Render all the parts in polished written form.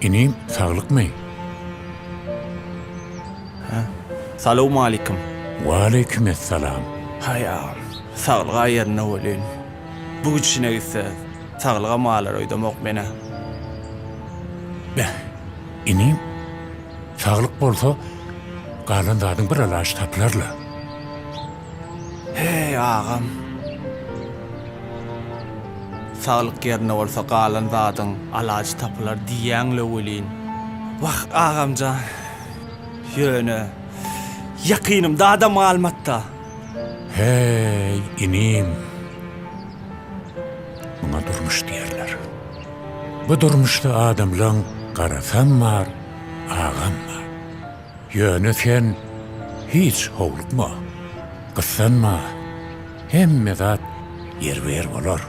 İnim sağlıkmı? Salamu aleyküm. Ve aleykümselam. Hay ağam, sağlığa yerine olun. Bu güçüne gitse, sağlığa mağalar oydamak mene. İnim sağlık bolsa galan zadın bir alaş taplarla. Hey ağam. Sağlık yerine olsa qalan zadın alacı tapılar diýenle olin. Vah ağamcan. Yöne. Yakinim daha da malumatta. Hey inim. Buna durmuş diýerler. Bu durmuşda adamlan garasan var, ağam var. Yöne sen hiç hovlukma, kıssanma. Hemme zat yer ver bolar.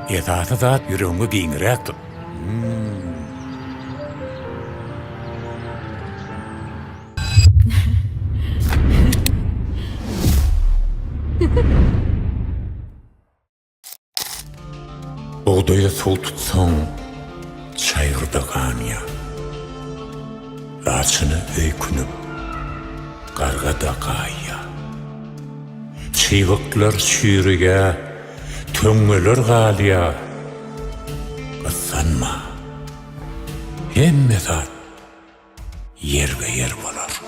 Esası zat yüreğine giňiräk tut. Oğdayda sol tutsan, çayırda ganya. Laçını öykünüp, qargada qayya. Çiğvıklar şüürüge, töngülür galya. Kıssanma, hemme zat yer ve yer bolar.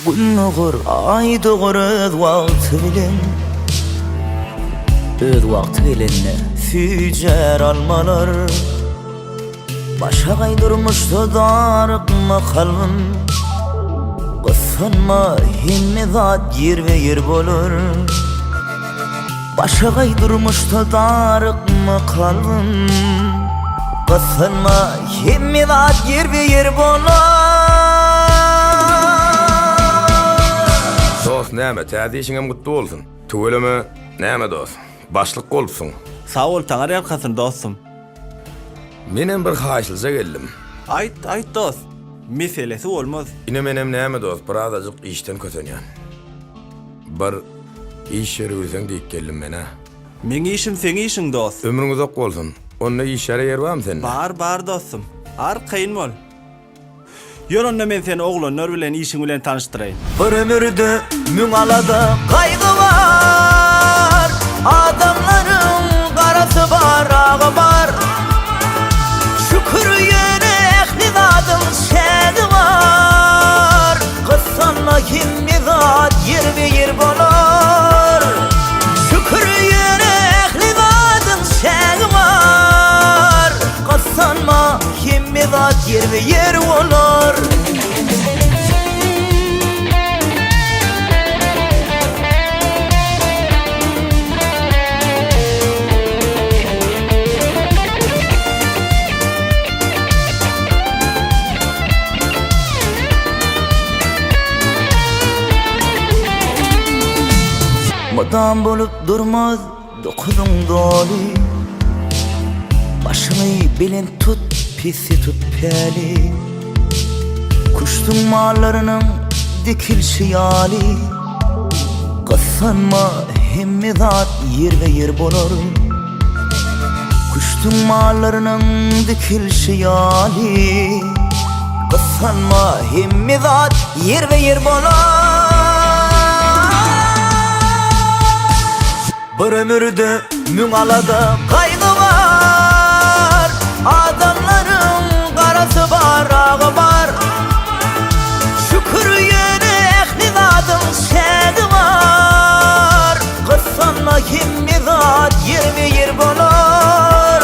Gün ogur, ay doğur öz wagty bilen. Öz wagty bilen füjer almalar. Başa gaýdyrmyşdy darykma kalbim. Kıssanma hemme zat yer ve yer bolar. Başa gaýdyrmyşdy darykma kalbim. Kıssanma hemme zat yer ve yer bolar. Dost näme, täze işiňem gutly bolsun. Tüweleme näme dost? Başlyk bolupsyň. Sağ ol taňar ýarkasyn dostum. Menem bir haýşylja geldim. Ayt dost. Meselesi olmaz. Ine menem näme dost? Birazajyk işden kösenýän. Bir iş ýeri özüň diýip geldim mene. Meň işim seň işiň dost. Ömrüň uzak bolsun. Onda iş ýeri ýer barmy sende? Bar dostum. Ar kayın bol. Yolunda men seni oğlanlar bilen işin bilen tanıştırayım. Bir ömürde müňalada kaygı var. Adamların karası var, ağı var. Şükür yöne ehli zadın şedi var. Kıssanma kimmi zat yer ve yer bolar. Şükür yöne ehli zadın şedi var. Kıssanma kimmi zat yer ve yer bolar. Madam bolup durmaz dokuzun doli. Başını bilen tut, pisi tut peli. Kuştun mallarının dikilşi yali. Kıssanma hemme zat yer ve yer bolar. Kuştun mallarının dikilşi yali. Kıssanma hemme zat yer ve yer bolar. Bir ömürde müňalada kaygı var. Adamların karası var, ağı var. Şükür yöne ehli zadın şedi var. Kıssanma kimmi zat yer ve yer bolar.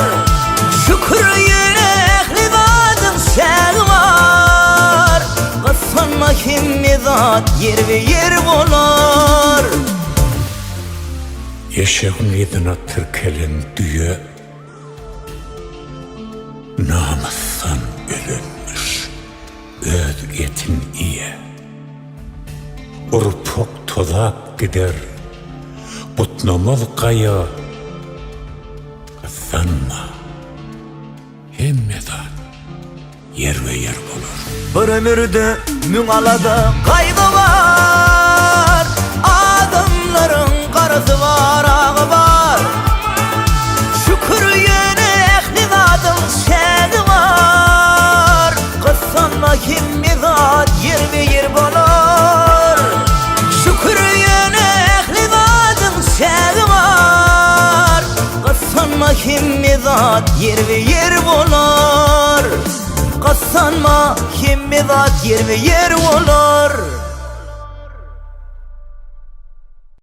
Şükür yöne ehli zadın şedi var. Kıssanma kimmi zat yer ve yer bolar. Yaşağın edine tırkelen düye, namussan ölünmüş, öz etin iye. Urpok tozap gider, butnamaz kaya. Kıssanma, hemme zat yer ve yer bolar. Bir ömürde müňalada kaygı var. Adamların karası var, ağı var. Şükür yöne ehli zadın şedi var. Kassanma himmi zat yer ve yer bolar. Kassanma himmi zat yer ve yer bolar.